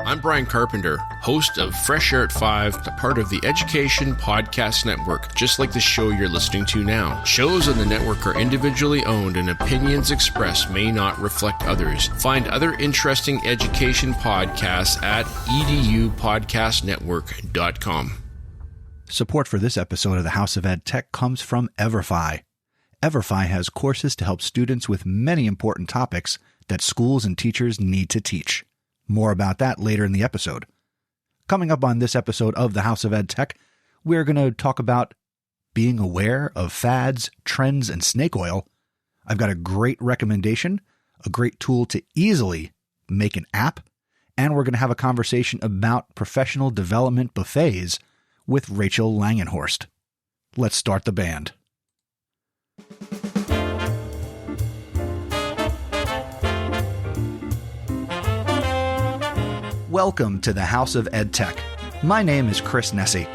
I'm Brian Carpenter, host of Fresh Air at 5, a part of the Education Podcast Network, just like the show you're listening to now. Shows on the network are individually owned and opinions expressed may not reflect others. Find other interesting education podcasts at edupodcastnetwork.com. Support for this episode of the House of EdTech comes from Everfi. Everfi has courses to help students with many important topics that schools and teachers need to teach. More about that later in the episode. Coming up on this episode of the House of EdTech, we're going to talk about being aware of fads, trends, and snake oil. I've got a great recommendation, a great tool to easily make an app, and we're going to have a conversation about professional development buffets with Rachel Langenhorst. Let's start the band. Welcome to the House of EdTech. My name is Chris Nessie.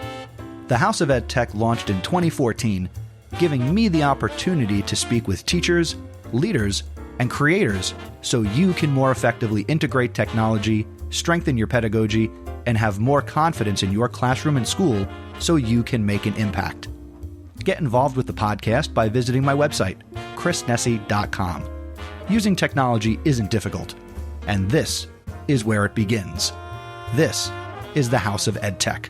The House of EdTech launched in 2014, giving me the opportunity to speak with teachers, leaders, and creators so you can more effectively integrate technology, strengthen your pedagogy, and have more confidence in your classroom and school so you can make an impact. Get involved with the podcast by visiting my website, chrisnessie.com. Using technology isn't difficult, and this is where it begins. This is the House of EdTech.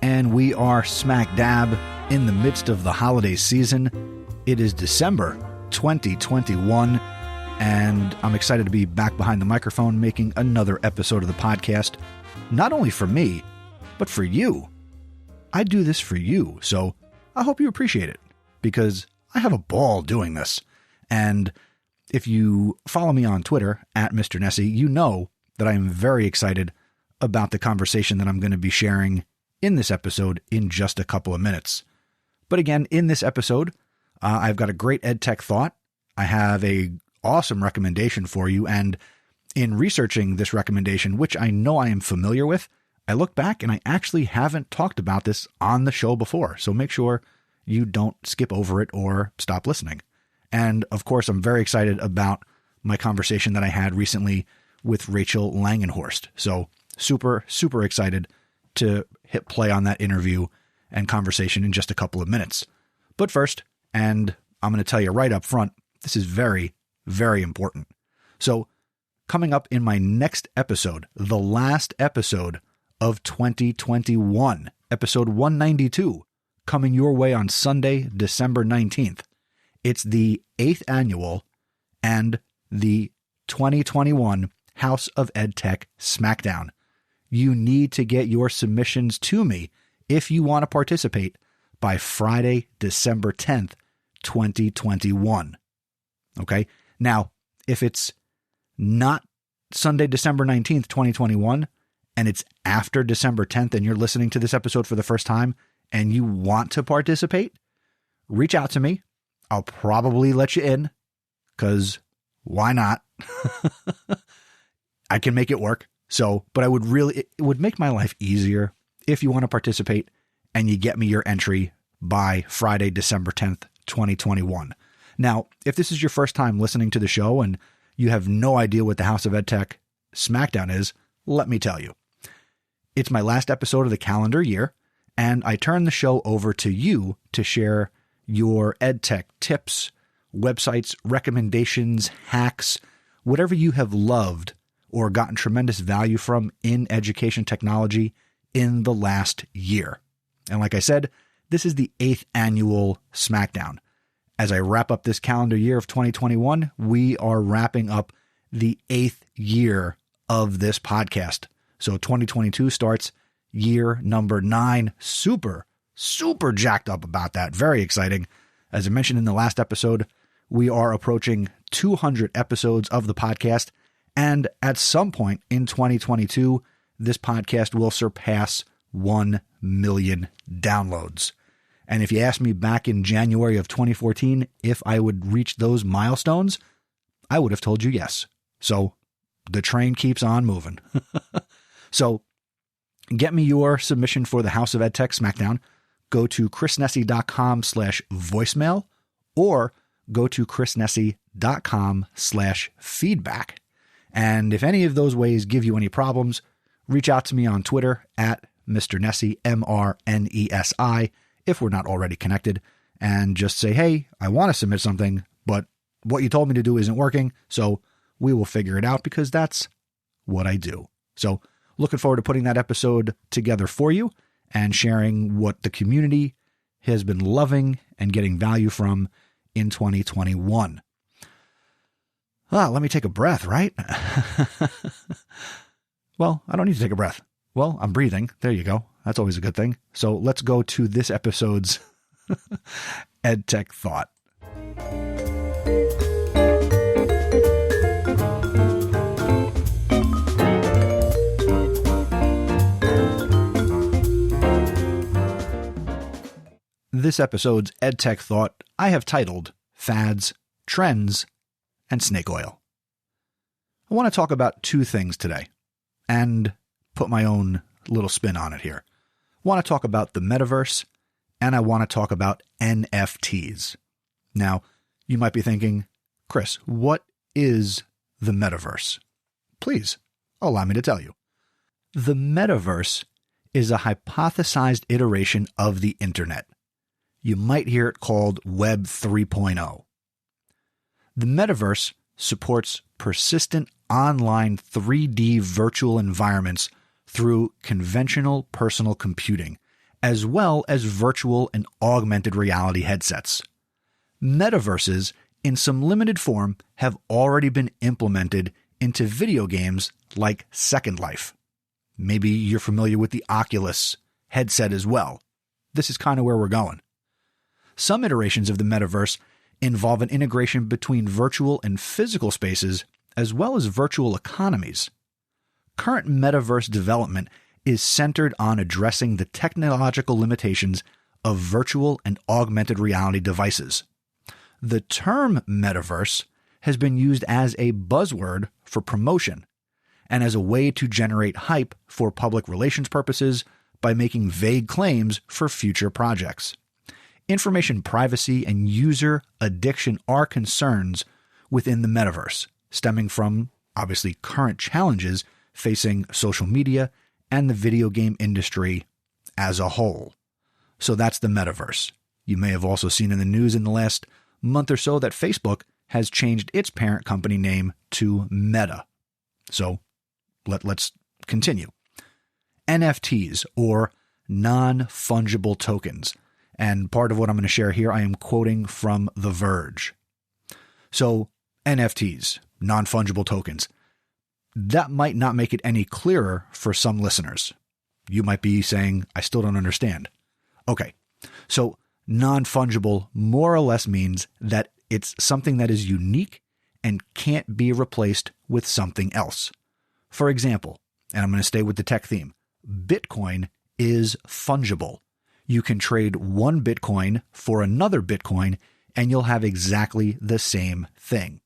And we are smack dab in the midst of the holiday season. It is December 2021, and I'm excited to be back behind the microphone making another episode of the podcast, not only for me, but for you. I do this for you, so I hope you appreciate it, because I have a ball doing this. And if you follow me on Twitter, at Mr. Nessie, you know that I am very excited about the conversation that I'm going to be sharing in this episode in just a couple of minutes. But again, in this episode, I've got a great EdTech thought. I have an awesome recommendation for you, and in researching this recommendation, which I know I am familiar with, I look back and I actually haven't talked about this on the show before, so make sure you don't skip over it or stop listening. And of course, I'm very excited about my conversation that I had recently with Rachel Langenhorst. So super, super excited to hit play on that interview and conversation in just a couple of minutes. But first, and I'm going to tell you right up front, this is very, very important. So coming up in my next episode, the last episode of 2021, episode 192, coming your way on Sunday, December 19th. It's the 8th annual and the 2021 House of EdTech Smackdown. You need to get your submissions to me if you want to participate by Friday, December 10th, 2021. Okay? Now, if it's not Sunday, December 19th, 2021, and it's after December 10th and you're listening to this episode for the first time and you want to participate, reach out to me. I'll probably let you in, because why not? I can make it work. So, but it would make my life easier if you want to participate and you get me your entry by Friday, December 10th, 2021. Now, if this is your first time listening to the show and you have no idea what the House of EdTech Smackdown is, let me tell you. It's my last episode of the calendar year, and I turn the show over to you to share your EdTech tips, websites, recommendations, hacks, whatever you have loved or gotten tremendous value from in education technology in the last year. And like I said, this is the 8th annual Smackdown. As I wrap up this calendar year of 2021, we are wrapping up the 8th year of this podcast. So 2022 starts year number 9. Super jacked up about that. Very exciting. As I mentioned in the last episode, we are approaching 200 episodes of the podcast. And at some point in 2022, this podcast will surpass 1 million downloads. And if you asked me back in January of 2014 if I would reach those milestones, I would have told you yes. So the train keeps on moving. So get me your submission for the House of EdTech Smackdown. Go to chrisnessie.com/voicemail or go to chrisnessie.com/feedback. And if any of those ways give you any problems, reach out to me on Twitter at Mr. Nesi, MRNESI, if we're not already connected, and just say, hey, I want to submit something, but what you told me to do isn't working, so we will figure it out because that's what I do. So looking forward to putting that episode together for you and sharing what the community has been loving and getting value from in 2021. Let me take a breath, right? Well, I don't need to take a breath. Well, I'm breathing. There you go. That's always a good thing. So let's go to this episode's EdTech Thought. This episode's EdTech Thought I have titled Fads, Trends, and Snake Oil. I want to talk about two things today and put my own little spin on it here. I want to talk about the metaverse and I want to talk about NFTs. Now, you might be thinking, Chris, what is the metaverse? Please, allow me to tell you. The metaverse is a hypothesized iteration of the internet. You might hear it called Web 3.0. The metaverse supports persistent online 3D virtual environments through conventional personal computing, as well as virtual and augmented reality headsets. Metaverses, in some limited form, have already been implemented into video games like Second Life. Maybe you're familiar with the Oculus headset as well. This is kind of where we're going. Some iterations of the metaverse involve an integration between virtual and physical spaces, as well as virtual economies. Current metaverse development is centered on addressing the technological limitations of virtual and augmented reality devices. The term metaverse has been used as a buzzword for promotion and as a way to generate hype for public relations purposes by making vague claims for future projects. Information privacy and user addiction are concerns within the metaverse, stemming from, obviously, current challenges facing social media and the video game industry as a whole. So that's the metaverse. You may have also seen in the news in the last month or so that Facebook has changed its parent company name to Meta. So let's continue. NFTs, or non-fungible tokens. And part of what I'm going to share here, I am quoting from The Verge. So NFTs, non-fungible tokens. That might not make it any clearer for some listeners. You might be saying, I still don't understand. Okay, so non-fungible more or less means that it's something that is unique and can't be replaced with something else. For example, and I'm going to stay with the tech theme, Bitcoin is fungible. You can trade one Bitcoin for another Bitcoin and you'll have exactly the same thing.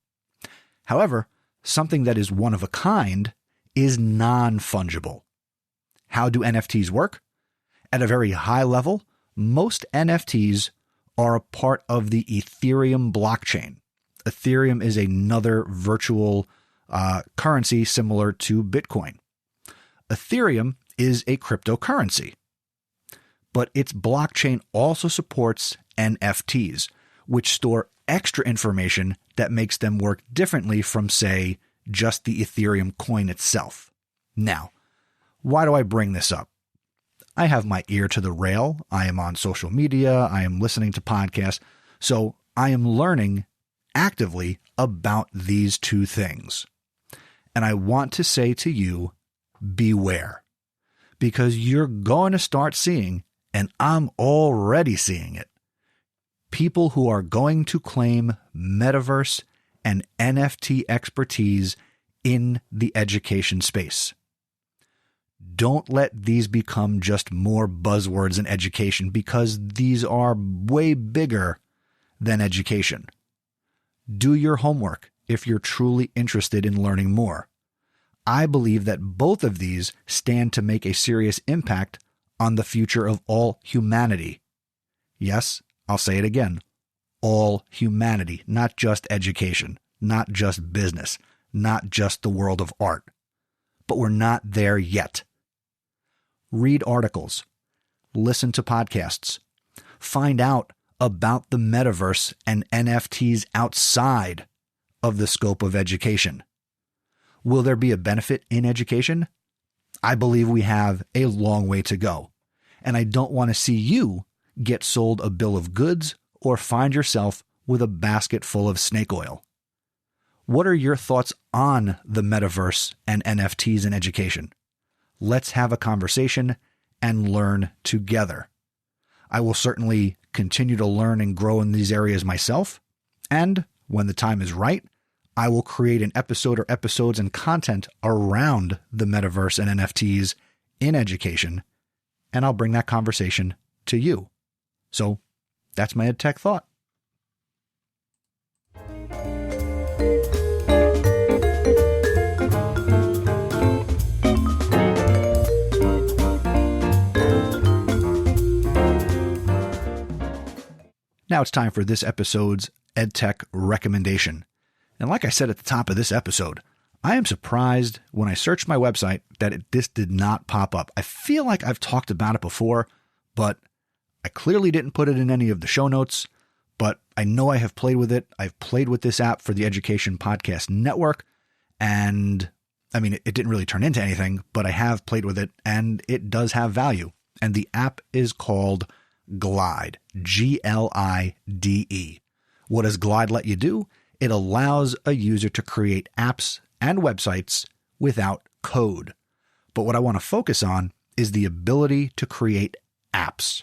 However, something that is one of a kind is non-fungible. How do NFTs work? At a very high level, most NFTs are a part of the Ethereum blockchain. Ethereum is another virtual currency similar to Bitcoin. Ethereum is a cryptocurrency, but its blockchain also supports NFTs, which store extra information that makes them work differently from, say, just the Ethereum coin itself. Now, why do I bring this up? I have my ear to the rail. I am on social media. I am listening to podcasts. So I am learning actively about these two things. And I want to say to you, beware. Because you're going to start seeing, and I'm already seeing it, people who are going to claim metaverse and NFT expertise in the education space. Don't let these become just more buzzwords in education, because these are way bigger than education. Do your homework if you're truly interested in learning more. I believe that both of these stand to make a serious impact on the future of all humanity. Yes, I'll say it again. All humanity, not just education, not just business, not just the world of art. But we're not there yet. Read articles, listen to podcasts, find out about the metaverse and NFTs outside of the scope of education. Will there be a benefit in education? I believe we have a long way to go, and I don't want to see you get sold a bill of goods or find yourself with a basket full of snake oil. What are your thoughts on the metaverse and NFTs in education? Let's have a conversation and learn together. I will certainly continue to learn and grow in these areas myself, and when the time is right, I will create an episode or episodes and content around the metaverse and NFTs in education, and I'll bring that conversation to you. So that's my EdTech thought. Now it's time for this episode's EdTech recommendation. And like I said at the top of this episode, I am surprised when I searched my website that this did not pop up. I feel like I've talked about it before, but I clearly didn't put it in any of the show notes, but I know I have played with it. I've played with this app for the Education Podcast Network, and I mean, it didn't really turn into anything, but I have played with it, and it does have value. And the app is called Glide, Glide. What does Glide let you do? It allows a user to create apps and websites without code. But what I want to focus on is the ability to create apps.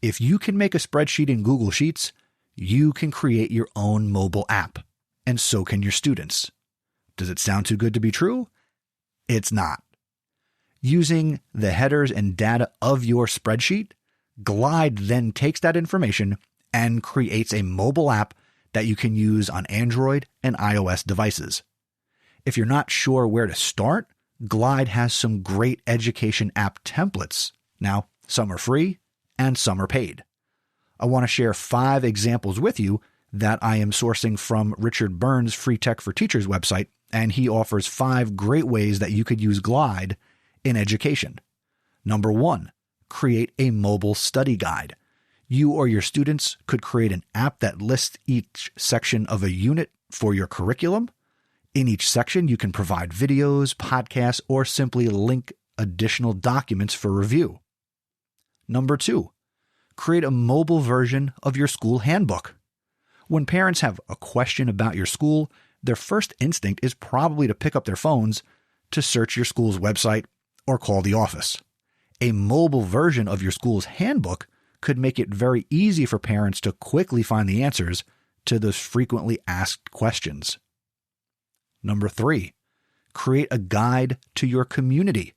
If you can make a spreadsheet in Google Sheets, you can create your own mobile app, and so can your students. Does it sound too good to be true? It's not. Using the headers and data of your spreadsheet, Glide then takes that information and creates a mobile app that you can use on Android and iOS devices. If you're not sure where to start, Glide has some great education app templates. Now, some are free and some are paid. I want to share 5 examples with you that I am sourcing from Richard Burns' Free Tech for Teachers website, and he offers 5 great ways that you could use Glide in education. Number 1, create a mobile study guide. You or your students could create an app that lists each section of a unit for your curriculum. In each section, you can provide videos, podcasts, or simply link additional documents for review. Number 2, create a mobile version of your school handbook. When parents have a question about your school, their first instinct is probably to pick up their phones to search your school's website or call the office. A mobile version of your school's handbook could make it very easy for parents to quickly find the answers to those frequently asked questions. Number 3, create a guide to your community.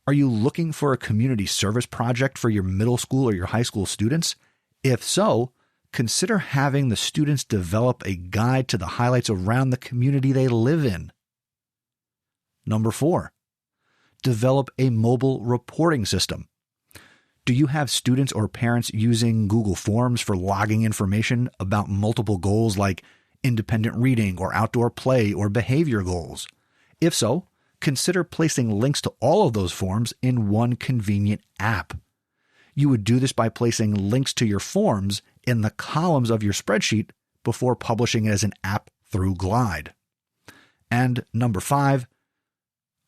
Are you looking for a community service project for your middle school or your high school students? If so, consider having the students develop a guide to the highlights around the community they live in. Number 4, develop a mobile reporting system. Do you have students or parents using Google Forms for logging information about multiple goals like independent reading or outdoor play or behavior goals? If so, consider placing links to all of those forms in one convenient app. You would do this by placing links to your forms in the columns of your spreadsheet before publishing it as an app through Glide. And number 5,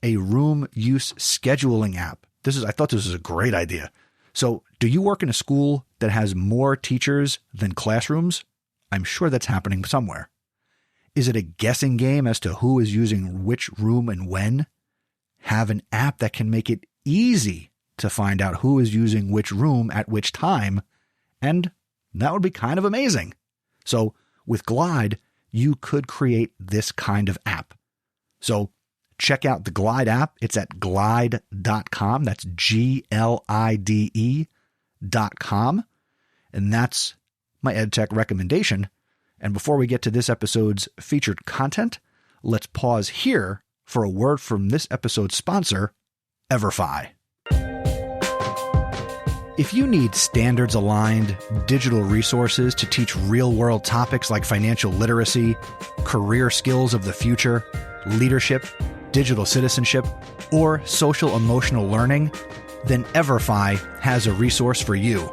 a room use scheduling app. I thought this was a great idea. So, do you work in a school that has more teachers than classrooms? I'm sure that's happening somewhere. Is it a guessing game as to who is using which room and when? Have an app that can make it easy to find out who is using which room at which time, and that would be kind of amazing. So, with Glide, you could create this kind of app. So, check out the Glide app. It's at glide.com. That's glide.com. And that's my EdTech recommendation. And before we get to this episode's featured content, let's pause here for a word from this episode's sponsor, EverFi. If you need standards-aligned digital resources to teach real-world topics like financial literacy, career skills of the future, leadership, digital citizenship, or social-emotional learning, then Everfi has a resource for you.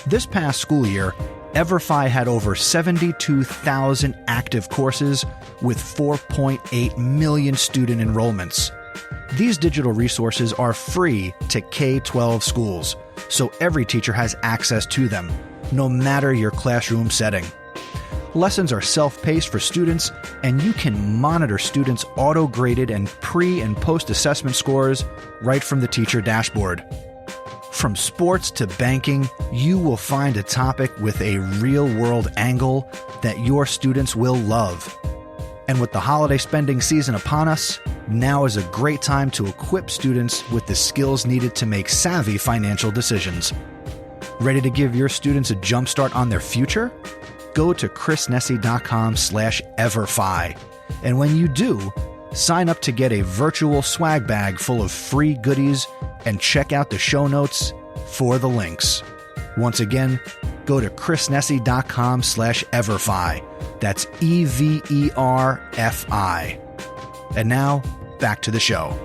This past school year, Everfi had over 72,000 active courses with 4.8 million student enrollments. These digital resources are free to K-12 schools, so every teacher has access to them, no matter your classroom setting. Lessons are self-paced for students, and you can monitor students' auto-graded and pre- and post-assessment scores right from the teacher dashboard. From sports to banking, you will find a topic with a real-world angle that your students will love. And with the holiday spending season upon us, now is a great time to equip students with the skills needed to make savvy financial decisions. Ready to give your students a jumpstart on their future? Go to chrisnessy.com/everfi. And when you do, sign up to get a virtual swag bag full of free goodies and check out the show notes for the links. Once again, go to chrisnessy.com/everfi. That's EVERFI. And now, back to the show.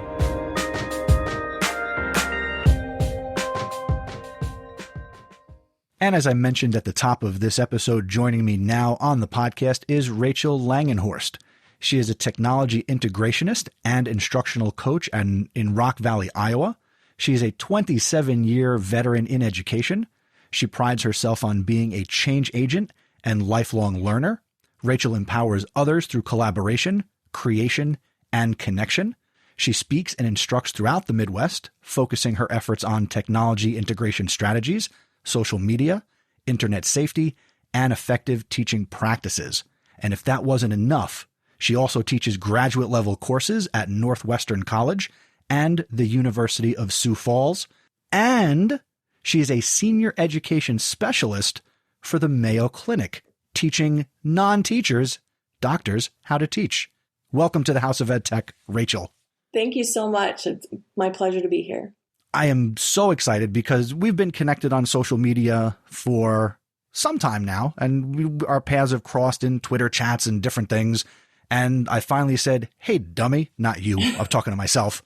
And as I mentioned at the top of this episode, joining me now on the podcast is Rachel Langenhorst. She is a technology integrationist and instructional coach in Rock Valley, Iowa. She is a 27-year veteran in education. She prides herself on being a change agent and lifelong learner. Rachel empowers others through collaboration, creation, and connection. She speaks and instructs throughout the Midwest, focusing her efforts on technology integration strategies, social media, internet safety, and effective teaching practices. And if that wasn't enough, she also teaches graduate-level courses at Northwestern College and the University of Sioux Falls. And she is a senior education specialist for the Mayo Clinic, teaching non-teachers, doctors, how to teach. Welcome to the House of EdTech, Rachel. Thank you so much. It's my pleasure to be here. I am so excited because we've been connected on social media for some time now, and our paths have crossed in Twitter chats and different things. And I finally said, hey, dummy, not you, I'm talking to myself.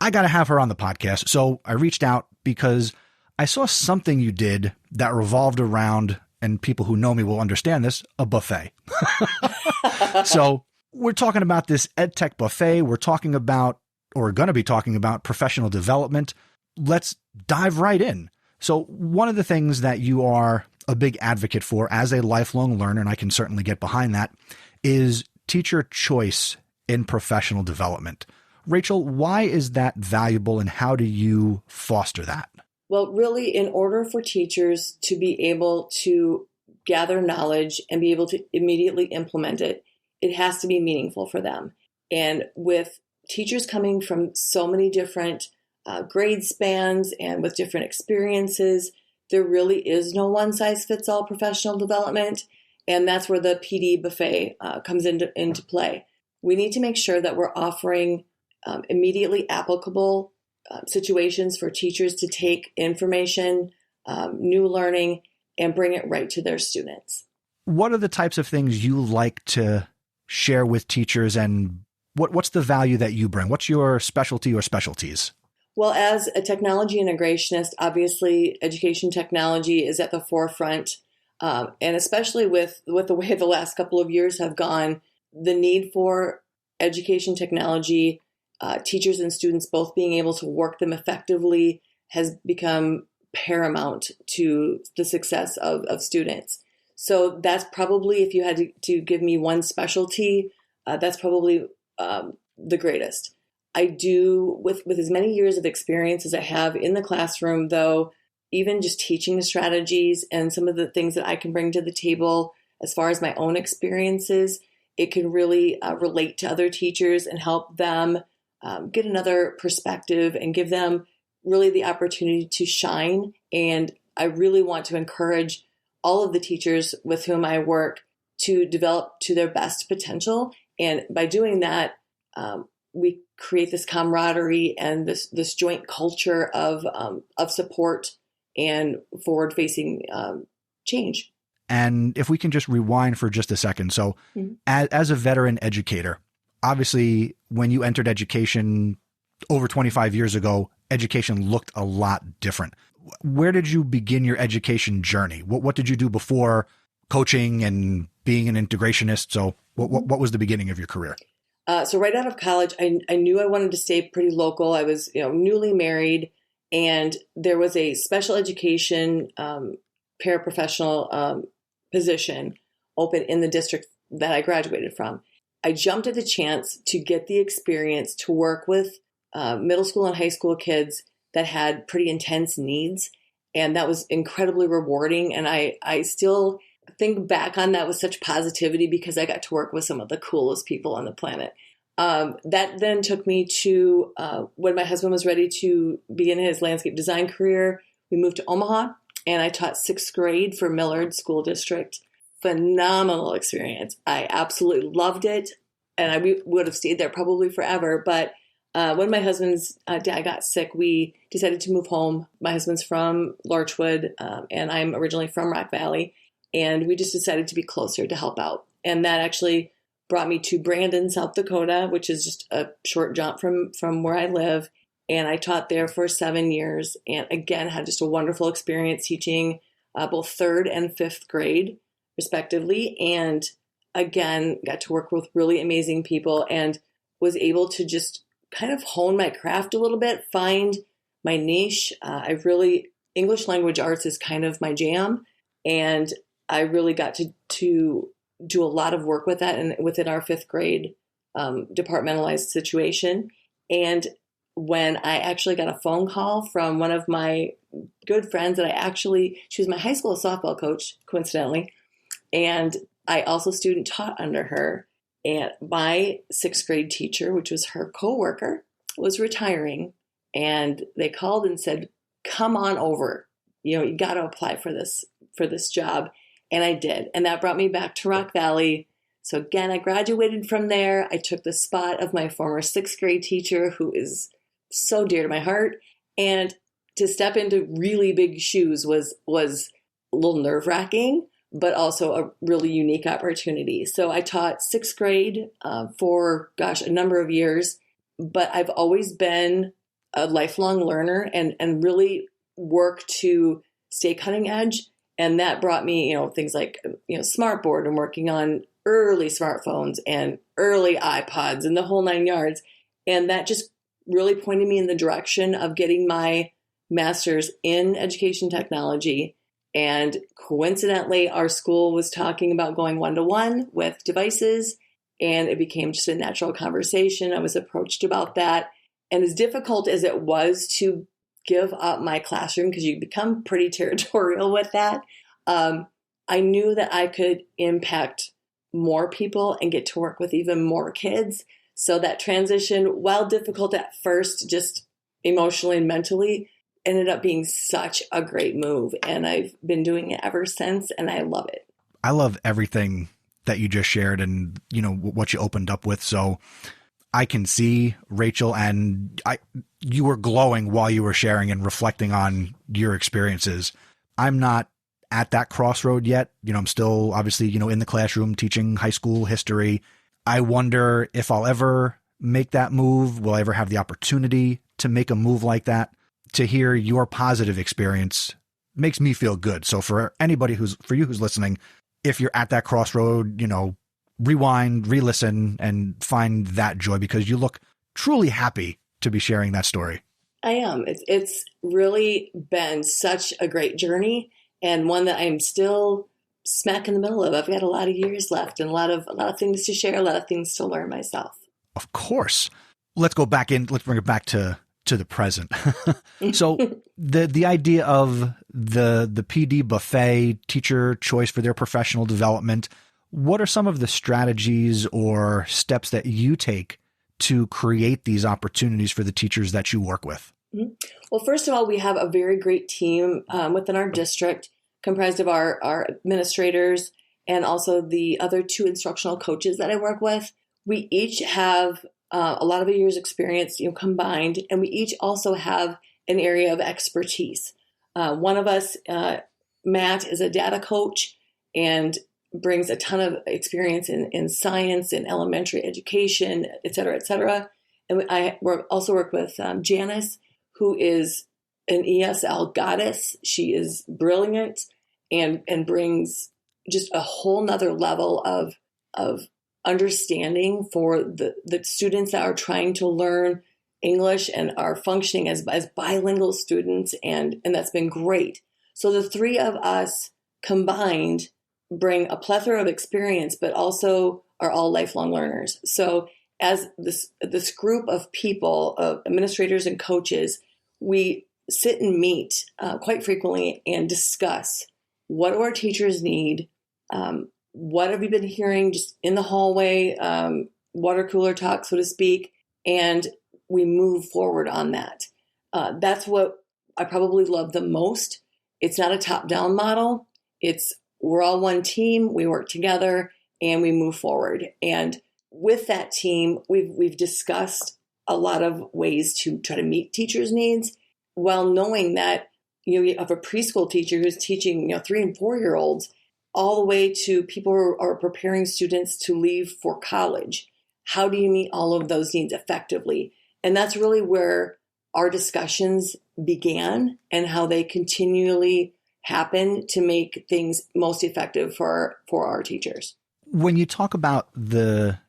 I got to have her on the podcast. So I reached out because I saw something you did that revolved around, and people who know me will understand this, a buffet. So we're talking about this EdTech buffet. We're talking about, or going to be talking about, professional development. Let's dive right in. So one of the things that you are a big advocate for as a lifelong learner, and I can certainly get behind that, is teacher choice in professional development. Rachel, why is that valuable and how do you foster that? Well, really, in order for teachers to be able to gather knowledge and be able to immediately implement it, it has to be meaningful for them. And with teachers coming from so many different grade spans and with different experiences, there really is no one-size-fits-all professional development. And that's where the PD buffet comes into play. We need to make sure that we're offering immediately applicable situations for teachers to take information, new learning, and bring it right to their students. What are the types of things you like to share with teachers, and what's the value that you bring? What's your specialty or specialties? Well, as a technology integrationist, obviously education technology is at the forefront. And especially with the way the last couple of years have gone, the need for education technology, teachers and students both being able to work them effectively has become paramount to the success of students. So that's probably, if you had to give me one specialty, that's probably the greatest. I do, with as many years of experience as I have in the classroom, though, even just teaching the strategies and some of the things that I can bring to the table as far as my own experiences, it can really relate to other teachers and help them get another perspective and give them really the opportunity to shine. And I really want to encourage all of the teachers with whom I work to develop to their best potential. And by doing that, we create this camaraderie and this joint culture of support and forward-facing change. And if we can just rewind for just a second. So as a veteran educator, obviously when you entered education over 25 years ago, education looked a lot different. Where did you begin your education journey? What did you do before coaching and being an integrationist? So what was the beginning of your career? So right out of college, I knew I wanted to stay pretty local. I was, newly married, and there was a special education paraprofessional position open in the district that I graduated from. I jumped at the chance to get the experience to work with middle school and high school kids that had pretty intense needs. And that was incredibly rewarding. And I still think back on that with such positivity because I got to work with some of the coolest people on the planet. That then took me to when my husband was ready to begin his landscape design career. We moved to Omaha, and I taught 6th grade for Millard School District. Phenomenal experience. I absolutely loved it, and I would have stayed there probably forever. But when my husband's dad got sick, we decided to move home. My husband's from Larchwood, and I'm originally from Rock Valley, and we just decided to be closer to help out. And that actually brought me to Brandon, South Dakota, which is just a short jump from where I live. And I taught there for 7 years, and again, had just a wonderful experience teaching both 3rd and 5th grade, respectively. And again, got to work with really amazing people and was able to just kind of hone my craft a little bit, find my niche. English language arts is kind of my jam. And I really got to do a lot of work with that and within our 5th grade departmentalized situation. And when I actually got a phone call from one of my good friends she was my high school softball coach, coincidentally. And I also student taught under her. And my 6th grade teacher, which was her coworker, was retiring. And they called and said, come on over. You got to apply for this job. And I did. And that brought me back to Rock Valley. So again, I graduated from there. I took the spot of my former 6th grade teacher, who is so dear to my heart. And to step into really big shoes was a little nerve-wracking, but also a really unique opportunity. So I taught 6th grade for, a number of years. But I've always been a lifelong learner and really work to stay cutting edge. And that brought me, things like, Smartboard and working on early smartphones and early iPods and the whole 9 yards. And that just really pointed me in the direction of getting my master's in education technology. And coincidentally, our school was talking about going 1-to-1 with devices, and it became just a natural conversation. I was approached about that. And as difficult as it was to give up my classroom, because you become pretty territorial with that, I knew that I could impact more people and get to work with even more kids. So that transition, while difficult at first, just emotionally and mentally, ended up being such a great move. And I've been doing it ever since, and I love it. I love everything that you just shared and, what you opened up with. So I can see, Rachel, and you were glowing while you were sharing and reflecting on your experiences. I'm not at that crossroad yet. I'm still obviously, in the classroom teaching high school history. I wonder if I'll ever make that move. Will I ever have the opportunity to make a move like that? To hear your positive experience makes me feel good. So for anybody for you who's listening, if you're at that crossroad, rewind, re-listen, and find that joy, because you look truly happy to be sharing that story. I am. It's really been such a great journey, and one that I'm still smack in the middle of. I've got a lot of years left and a lot of things to share, a lot of things to learn myself. Of course. Let's go back in. Let's bring it back to the present. So the idea of the PD buffet, teacher choice for their professional development, what are some of the strategies or steps that you take to create these opportunities for the teachers that you work with? Mm-hmm. Well, first of all, we have a very great team within our district comprised of our administrators and also the other 2 instructional coaches that I work with. We each have a lot of years experience, combined, and we each also have an area of expertise. One of us, Matt, is a data coach and brings a ton of experience in science and elementary education, et cetera, et cetera. And I also work with Janice, who is an ESL goddess. She is brilliant and brings just a whole nother level of understanding for the students that are trying to learn English and are functioning as bilingual students. And that's been great. So the three of us combined bring a plethora of experience, but also are all lifelong learners. So as this group of people, of administrators and coaches, we sit and meet quite frequently and discuss what do our teachers need, what have you been hearing just in the hallway, water cooler talk, so to speak, and we move forward on that. That's what I probably love the most. It's not a top-down model. We're all one team, we work together, and we move forward. And with that team, we've discussed a lot of ways to try to meet teachers' needs, while knowing that you have a preschool teacher who's teaching 3 and 4-year-olds, all the way to people who are preparing students to leave for college. How do you meet all of those needs effectively? And that's really where our discussions began and how they continually happen to make things most effective for our teachers. When you talk about the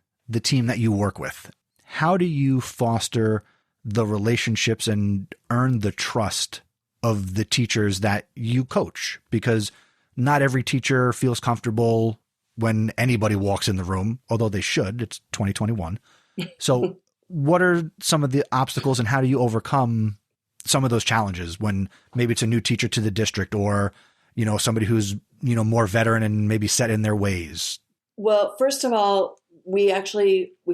team that you work with, how do you foster the relationships and earn the trust of the teachers that you coach? Because not every teacher feels comfortable when anybody walks in the room, although they should. It's 2021. So what are some of the obstacles and how do you overcome some of those challenges when maybe it's a new teacher to the district or, somebody who's, more veteran and maybe set in their ways? Well, first of all, we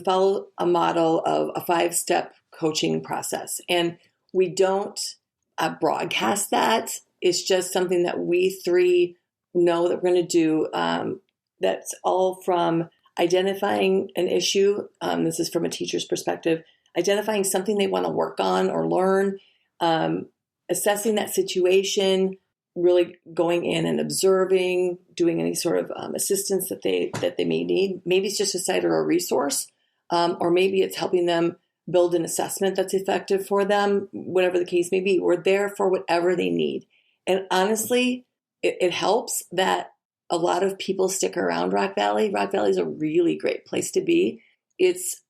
follow a model of a 5-step coaching process, and we don't broadcast that. It's just something that we three know that we're going to do. That's all from identifying an issue. This is from a teacher's perspective, identifying something they want to work on or learn, assessing that situation, really going in and observing, doing any sort of assistance that they may need. Maybe it's just a site or a resource, or maybe it's helping them build an assessment that's effective for them, whatever the case may be. We're there for whatever they need. And honestly, it helps that a lot of people stick around Rock Valley. Rock Valley is a really great place to be. It's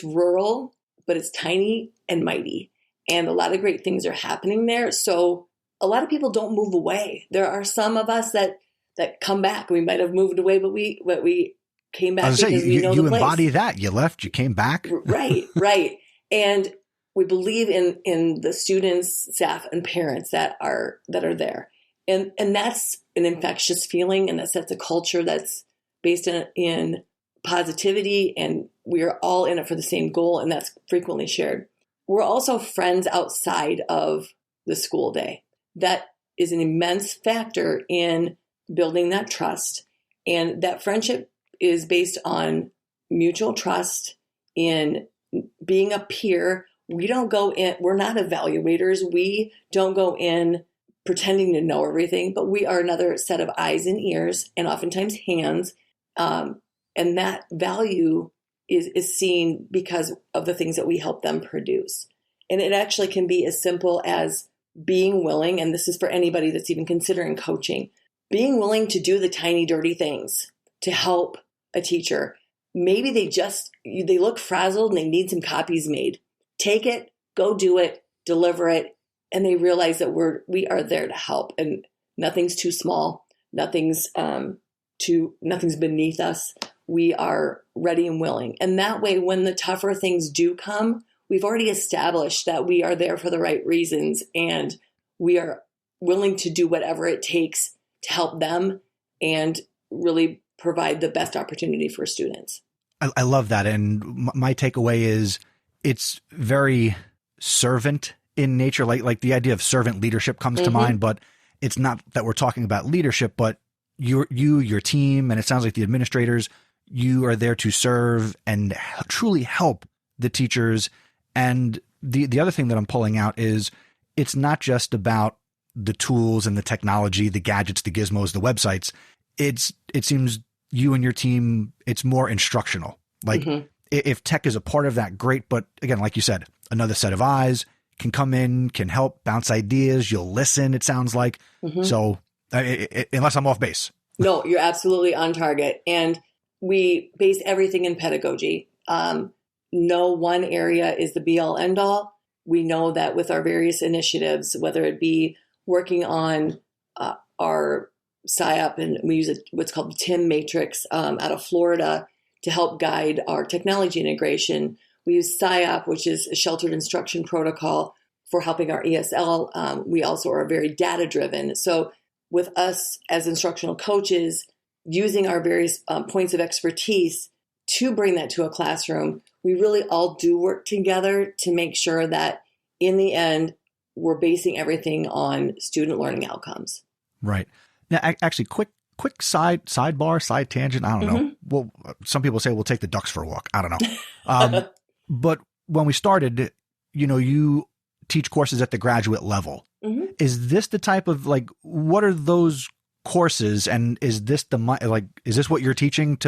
rural, but it's tiny and mighty. And a lot of great things are happening there. So a lot of people don't move away. There are some of us that come back. We might have moved away, but we came back because we know the place. You embody that. You left, you came back. Right. And we believe in the students, staff, and parents that are there. And that's an infectious feeling, and that sets a culture that's based in positivity, and we're all in it for the same goal, and that's frequently shared. We're also friends outside of the school day. That is an immense factor in building that trust, and that friendship is based on mutual trust in being a peer. We don't go in, we're not evaluators. We don't go in pretending to know everything, but we are another set of eyes and ears and oftentimes hands. And that value is seen because of the things that we help them produce. And it actually can be as simple as being willing, and this is for anybody that's even considering coaching, being willing to do the tiny, dirty things to help a teacher. Maybe they look frazzled and they need some copies made. Take it, go do it, deliver it, and they realize that we are there to help, and nothing's too small, nothing's beneath us. We are ready and willing. And that way, when the tougher things do come, we've already established that we are there for the right reasons, and we are willing to do whatever it takes to help them and really provide the best opportunity for students. I love that. And my takeaway is it's very servant in nature. Like the idea of servant leadership comes to mind, but it's not that we're talking about leadership, but your team, and it sounds like the administrators, you are there to serve and truly help the teachers. And the other thing that I'm pulling out is it's not just about the tools and the technology, the gadgets, the gizmos, the websites. It seems you and your team, it's more instructional. Like if tech is a part of that, great. But again, like you said, another set of eyes can come in, can help bounce ideas. You'll listen, it sounds like. So unless I'm off base. No, you're absolutely on target. And we base everything in pedagogy. No one area is the be all end all. We know that with our various initiatives, whether it be working on our SIOP, and we use what's called the TIM matrix out of Florida to help guide our technology integration. We use SIOP, which is a sheltered instruction protocol, for helping our ESL. We also are very data driven. So with us as instructional coaches, using our various points of expertise to bring that to a classroom, we really all do work together to make sure that in the end, we're basing everything on student learning outcomes. Right. Now, actually, quick sidebar, side tangent. I don't know. Well, some people say we'll take the ducks for a walk. I don't know. But when we started, you teach courses at the graduate level. Is this the type of what are those courses, and is this is this what you're teaching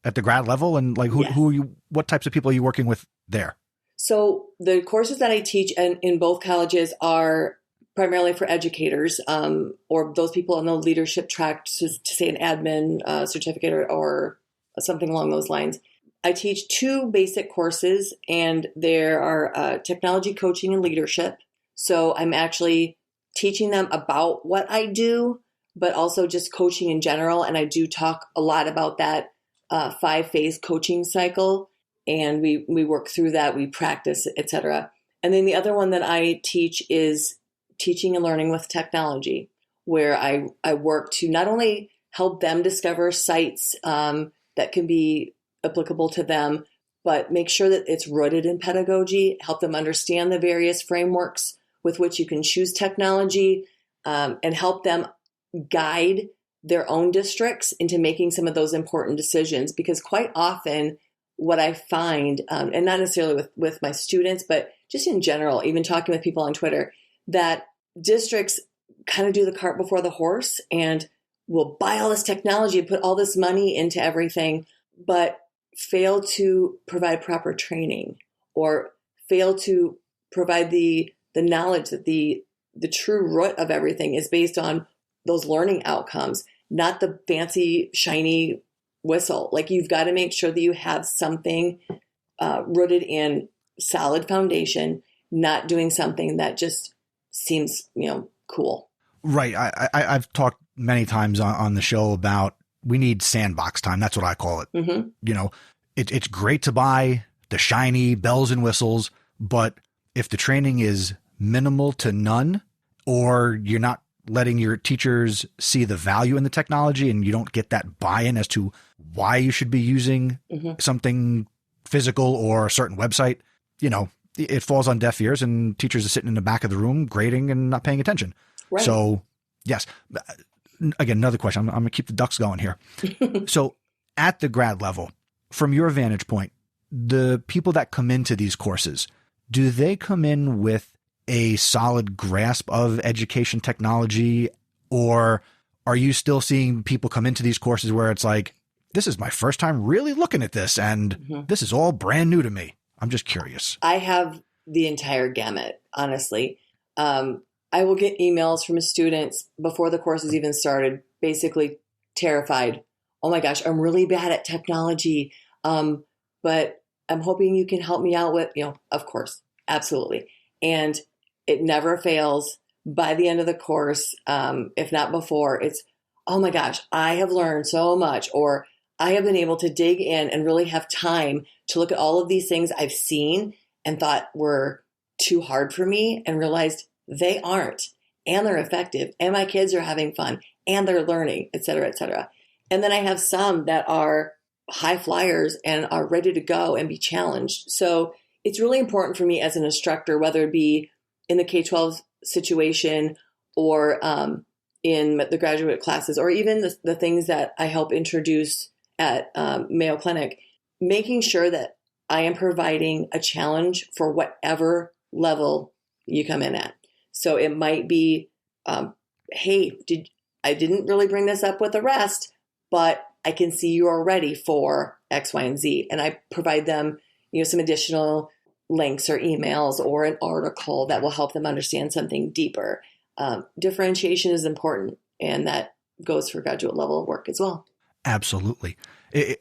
at the grad level, and who are you? What types of people are you working with there? So the courses that I teach in both colleges are primarily for educators or those people on the leadership track, to say an admin certificate or something along those lines. I teach 2 basic courses, and there are technology coaching and leadership. So I'm actually teaching them about what I do, but also just coaching in general. And I do talk a lot about that 5-phase coaching cycle. And we work through that, we practice, etc. And then the other one that I teach is teaching and learning with technology, where I work to not only help them discover sites that can be applicable to them, but make sure that it's rooted in pedagogy, help them understand the various frameworks with which you can choose technology, and help them guide their own districts into making some of those important decisions. Because quite often what I find, and not necessarily with my students, but just in general, even talking with people on Twitter, that districts kind of do the cart before the horse and will buy all this technology and put all this money into everything, but fail to provide proper training or fail to provide the knowledge that the true root of everything is based on those learning outcomes, not the fancy, shiny whistle. You've got to make sure that you have something rooted in solid foundation, not doing something that just seems, cool. Right. I've talked many times on the show about we need sandbox time. That's what I call it. It's great to buy the shiny bells and whistles, but if the training is minimal to none, or you're not letting your teachers see the value in the technology and you don't get that buy-in as to why you should be using something physical or a certain website, it falls on deaf ears and teachers are sitting in the back of the room grading and not paying attention. Right. So yes, again, another question. I'm going to keep the ducks going here. So at the grad level, from your vantage point, the people that come into these courses, do they come in with a solid grasp of education technology, or are you still seeing people come into these courses where it's like, this is my first time really looking at this and this is all brand new to me? I'm just curious. I have the entire gamut, honestly. I will get emails from students before the course has even started, basically terrified. Oh my gosh, I'm really bad at technology. But I'm hoping you can help me out with, of course, absolutely. And it never fails. By the end of the course, if not before, it's, oh my gosh, I have learned so much, or I have been able to dig in and really have time to look at all of these things I've seen and thought were too hard for me, and realized they aren't, and they're effective, and my kids are having fun, and they're learning, et cetera, et cetera. And then I have some that are high flyers and are ready to go and be challenged. So it's really important for me as an instructor, whether it be in the K-12 situation or in the graduate classes, or even the things that I help introduce at Mayo Clinic, making sure that I am providing a challenge for whatever level you come in at. So it might be hey, I didn't really bring this up with the rest, but I can see you're ready for X, Y, and Z. And I provide them, some additional links or emails or an article that will help them understand something deeper. Differentiation is important, and that goes for graduate level work as well. Absolutely.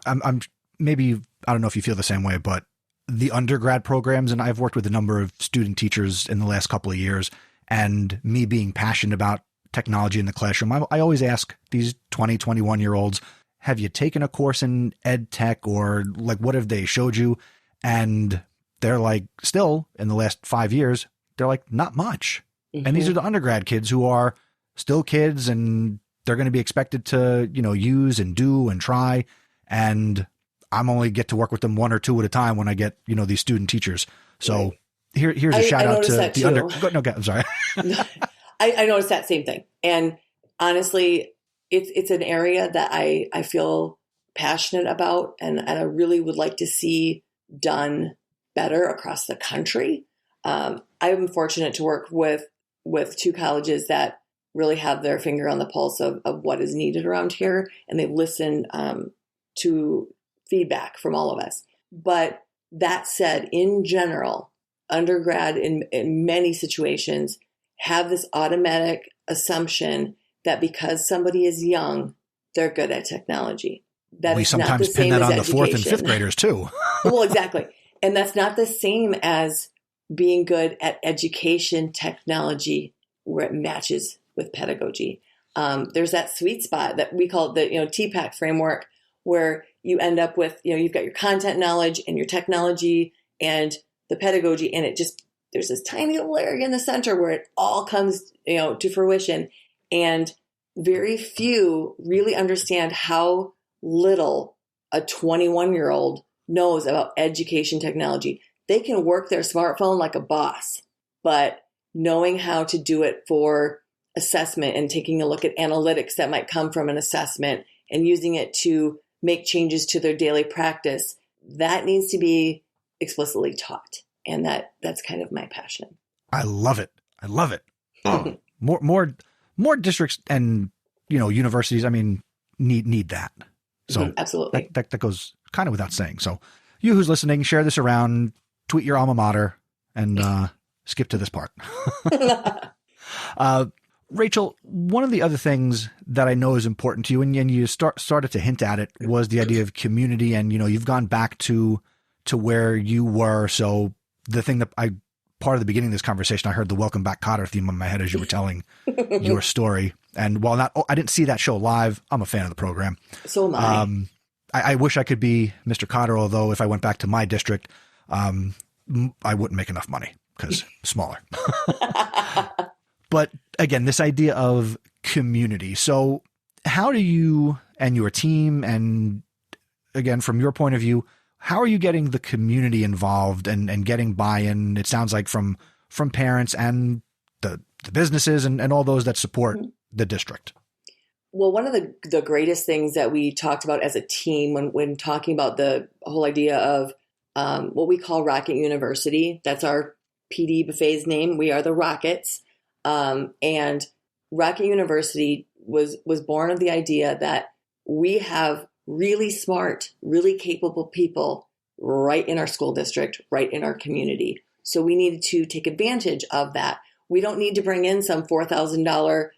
I'm maybe, I don't know if you feel the same way, but the undergrad programs, and I've worked with a number of student teachers in the last couple of years, and me being passionate about technology in the classroom, I always ask these 20, 21-year-olds, have you taken a course in EdTech, or like, what have they showed you? And they're like, still in the last 5 years, they're like, not much. Mm-hmm. And these are the undergrad kids who are still kids, and they're going to be expected to, use and do and try. And I'm only get to work with them 1 or 2 at a time when I get, these student teachers. So right. Here's a shout out to the I'm sorry. I noticed that same thing. And honestly, it's an area that I feel passionate about, and I really would like to see done better across the country. I'm fortunate to work with 2 colleges that really have their finger on the pulse of what is needed around here, and they listen to feedback from all of us. But that said, in general, undergrad in many situations have this automatic assumption that because somebody is young, they're good at technology. That we sometimes pin that on the 4th and 5th graders too. Well, exactly. And that's not the same as being good at education technology where it matches with pedagogy. There's that sweet spot that we call the TPAC framework, where you end up with, you've got your content knowledge and your technology and the pedagogy, and there's this tiny little area in the center where it all comes, to fruition. And very few really understand how little a 21-year-old knows about education technology. They can work their smartphone like a boss, but knowing how to do it for assessment and taking a look at analytics that might come from an assessment and using it to make changes to their daily practice, that needs to be explicitly taught. And that's kind of my passion. I love it. More districts and, universities, need that. So absolutely. That goes kind of without saying. So you who's listening, share this around, tweet your alma mater, and skip to this part. Rachel, one of the other things that I know is important to you, and you started to hint at it, was the idea of community. And, you've gone back to where you were. So the thing that part of the beginning of this conversation, I heard the Welcome Back, Kotter theme in my head as you were telling your story. And while I didn't see that show live, I'm a fan of the program. So am I. I wish I could be Mr. Kotter, although if I went back to my district, I wouldn't make enough money because smaller. But again, this idea of community. So how do you and your team, and again, from your point of view, how are you getting the community involved and getting buy-in? It sounds like from parents and the businesses and all those that support the district. Well, one of the greatest things that we talked about as a team when talking about the whole idea of what we call Rocket University, that's our PD buffet's name. We are the Rockets. And Rocket University was born of the idea that we have really smart, really capable people right in our school district, right in our community. So we needed to take advantage of that. We don't need to bring in some $4,000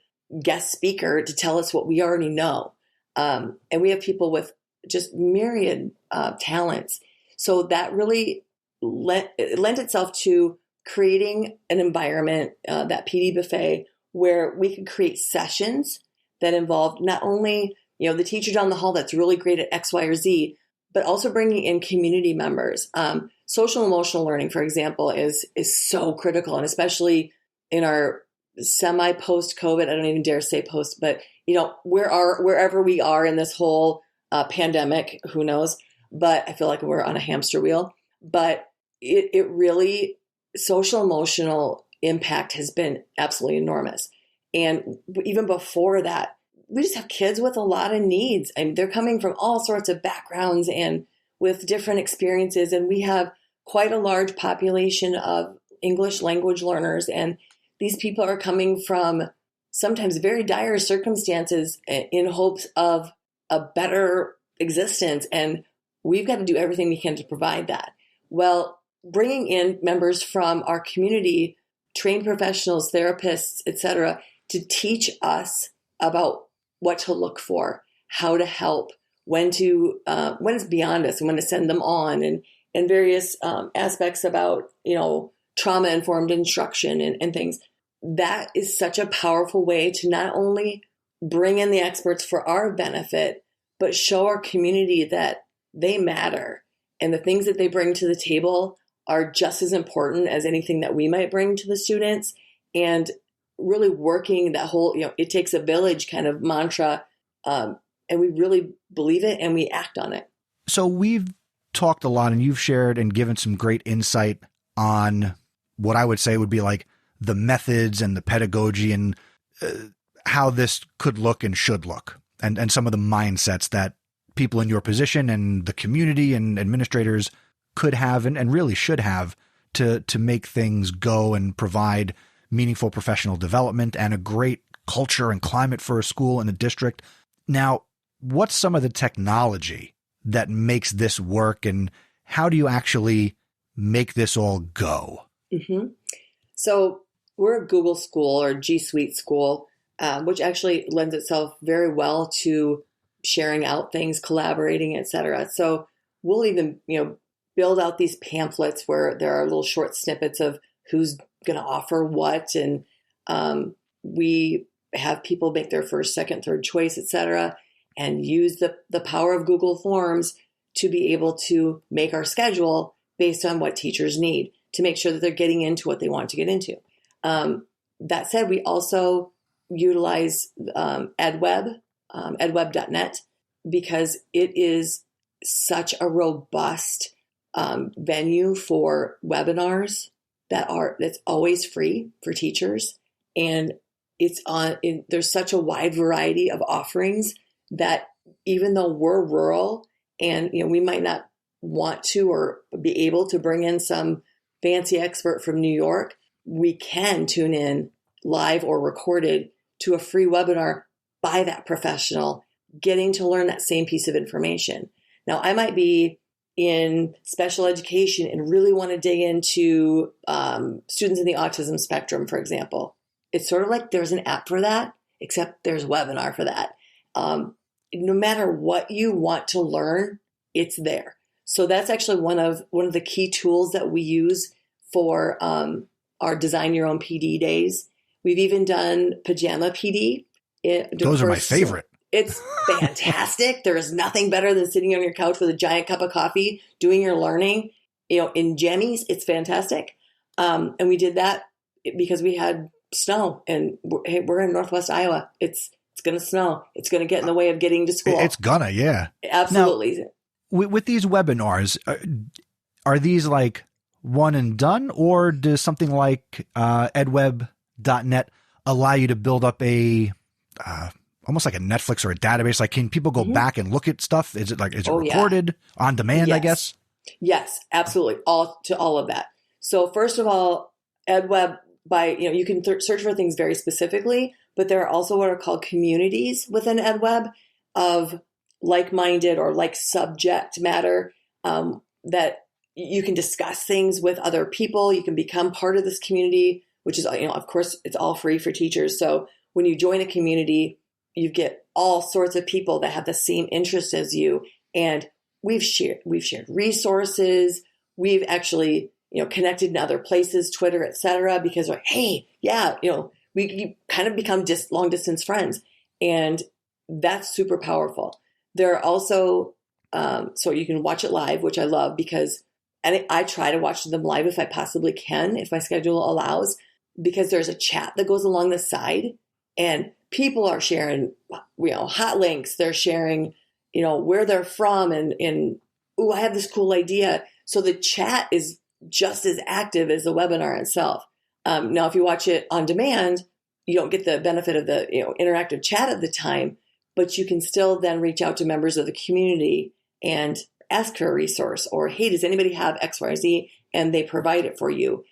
guest speaker to tell us what we already know. And we have people with just myriad talents. So that really lent itself to creating an environment, that PD buffet, where we could create sessions that involved not only the teacher down the hall that's really great at X, Y, or Z, but also bringing in community members. Social emotional learning, for example, is so critical, and especially in our semi-post-COVID, I don't even dare say post, but wherever we are in this whole pandemic, who knows? But I feel like we're on a hamster wheel. But it really, social emotional impact has been absolutely enormous. And even before that, we just have kids with a lot of needs. They're coming from all sorts of backgrounds and with different experiences. And we have quite a large population of English language learners. And these people are coming from sometimes very dire circumstances in hopes of a better existence. And we've got to do everything we can to provide that. Well, bringing in members from our community, trained professionals, therapists, etc., to teach us about what to look for, how to help, when it's beyond us and when to send them on, and various aspects about, trauma-informed instruction and things. That is such a powerful way to not only bring in the experts for our benefit, but show our community that they matter and the things that they bring to the table are just as important as anything that we might bring to the students. And really working that whole, it takes a village kind of mantra. And we really believe it and we act on it. So we've talked a lot and you've shared and given some great insight on what I would say would be like the methods and the pedagogy and how this could look and should look, and some of the mindsets that people in your position and the community and administrators could have and really should have to make things go and provide meaningful professional development and a great culture and climate for a school and a district. Now, what's some of the technology that makes this work, and how do you actually make this all go? Mm-hmm. So we're a Google school or G Suite school, which actually lends itself very well to sharing out things, collaborating, etc. So we'll even, build out these pamphlets where there are little short snippets of who's going to offer what. And we have people make their first, second, third choice, etc., and use the power of Google Forms to be able to make our schedule based on what teachers need to make sure that they're getting into what they want to get into. That said, we also utilize EdWeb, edweb.net, because it is such a robust venue for webinars that's always free for teachers. And there's such a wide variety of offerings that even though we're rural and, we might not want to or be able to bring in some fancy expert from New York, we can tune in live or recorded to a free webinar by that professional, getting to learn that same piece of information. Now, I might be in special education and really want to dig into students in the autism spectrum, for example. It's sort of like there's an app for that, except there's a webinar for that. No matter what you want to learn, it's there. So that's actually one of the key tools that we use for our Design Your Own PD days. We've even done pajama PD. Those are my favorite. It's fantastic. There is nothing better than sitting on your couch with a giant cup of coffee, doing your learning, in jammies. It's fantastic. And we did that because we had snow, and we're in Northwest Iowa. It's going to snow. It's going to get in the way of getting to school. It's gonna, yeah. Absolutely. Now, with these webinars, are these like one and done, or does something like edweb.net allow you to build up a almost like a Netflix or a database? Like, can people go back and look at stuff? Is it recorded on demand, yes. I guess? Yes, absolutely. All of that. So first of all, EdWeb, you can search for things very specifically, but there are also what are called communities within EdWeb of like-minded or like subject matter that you can discuss things with other people. You can become part of this community, which is, of course, it's all free for teachers. So when you join a community, you get all sorts of people that have the same interests as you. And we've shared resources. We've actually, connected in other places, Twitter, et cetera, because hey, yeah, we kind of become long distance friends. And that's super powerful. There are also, so you can watch it live, which I love and I try to watch them live if I possibly can, if my schedule allows, because there's a chat that goes along the side and people are sharing, hot links. They're sharing, where they're from and I have this cool idea. So the chat is just as active as the webinar itself. Now, if you watch it on demand, you don't get the benefit of the interactive chat at the time, but you can still then reach out to members of the community and ask for a resource or, hey, does anybody have X, Y, or Z? And they provide it for you.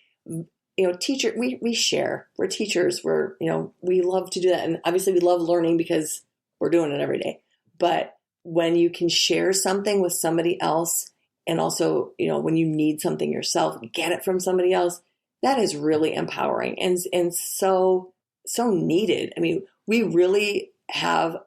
we share. We're teachers. We love to do that. And obviously we love learning because we're doing it every day. But when you can share something with somebody else, and also, when you need something yourself, get it from somebody else, that is really empowering and so needed. I mean, we really have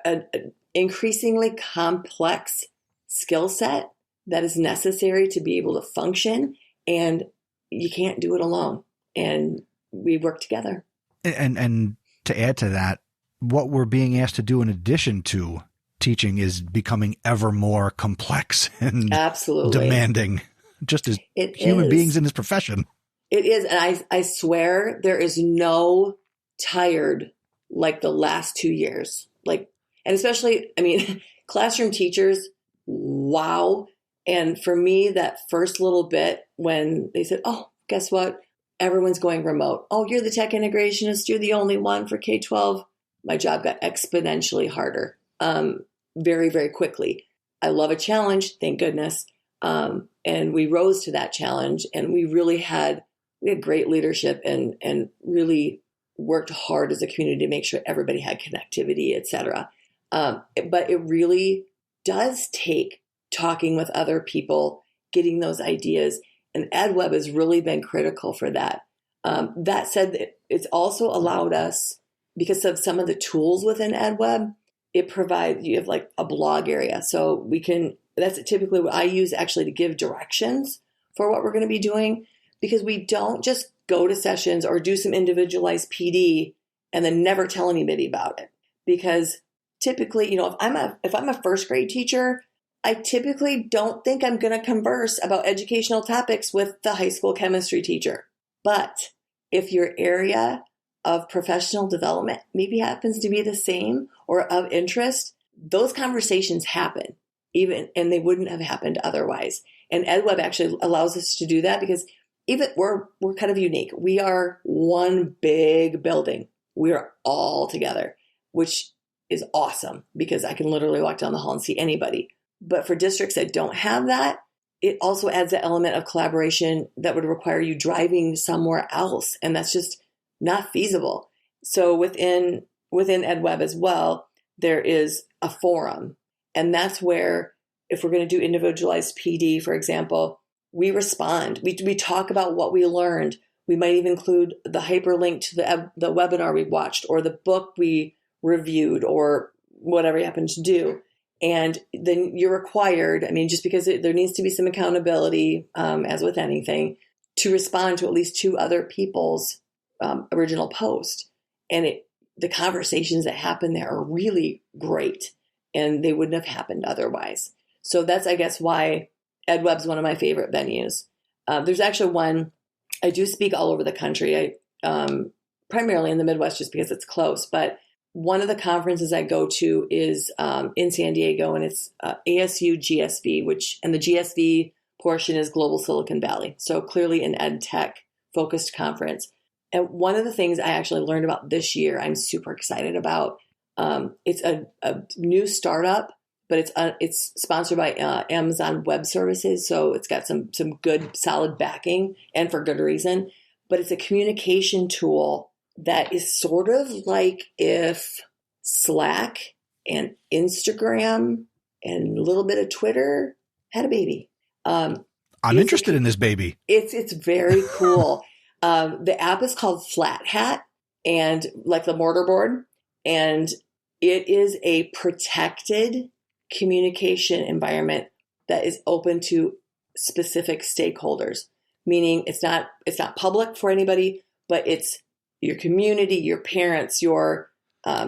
an increasingly complex skill set that is necessary to be able to function, and you can't do it alone. And we work together. And to add to that, what we're being asked to do in addition to teaching is becoming ever more complex and absolutely demanding, just as human beings in this profession. It is. And I swear there is no tired like the last 2 years. And especially, classroom teachers, wow. And for me, that first little bit when they said, oh, guess what? Everyone's going remote. Oh, you're the tech integrationist. You're the only one for K-12. My job got exponentially harder very, very quickly. I love a challenge, thank goodness. And we rose to that challenge, and we had great leadership and really worked hard as a community to make sure everybody had connectivity, et cetera. But it really does take talking with other people, getting those ideas. And EdWeb has really been critical for that. That said, it's also allowed us, because of some of the tools within EdWeb, you have like a blog area. So that's typically what I use actually to give directions for what we're going to be doing, because we don't just go to sessions or do some individualized PD and then never tell anybody about it. Because typically, if I'm a first grade teacher, I typically don't think I'm going to converse about educational topics with the high school chemistry teacher. But if your area of professional development maybe happens to be the same or of interest, those conversations happen, and they wouldn't have happened otherwise. And EdWeb actually allows us to do that, because even we're kind of unique. We are one big building. We are all together, which is awesome because I can literally walk down the hall and see anybody. But for districts that don't have that, it also adds an element of collaboration that would require you driving somewhere else. And that's just not feasible. So within EdWeb as well, there is a forum. And that's where, if we're going to do individualized PD, for example, we respond. We talk about what we learned. We might even include the hyperlink to the webinar we watched or the book we reviewed or whatever you happen to do. And then you're required, just because there needs to be some accountability, as with anything, to respond to at least 2 other people's original post. And the conversations that happen there are really great, and they wouldn't have happened otherwise. So that's, I guess, why EdWeb's one of my favorite venues. There's actually one, I do speak all over the country, primarily in the Midwest just because it's close, but one of the conferences I go to is in San Diego, and it's ASU GSV, and the GSV portion is Global Silicon Valley. So clearly an EdTech focused conference. And one of the things I actually learned about this year, I'm super excited about. It's a new startup, but it's sponsored by Amazon Web Services. So it's got some good, solid backing, and for good reason. But it's a communication tool that is sort of like if Slack and Instagram and a little bit of Twitter had a baby. I'm interested in this baby. It's very cool. The app is called Flat Hat, and like the mortarboard, and it is a protected communication environment that is open to specific stakeholders, meaning it's not public for anybody, but it's your community, your parents, your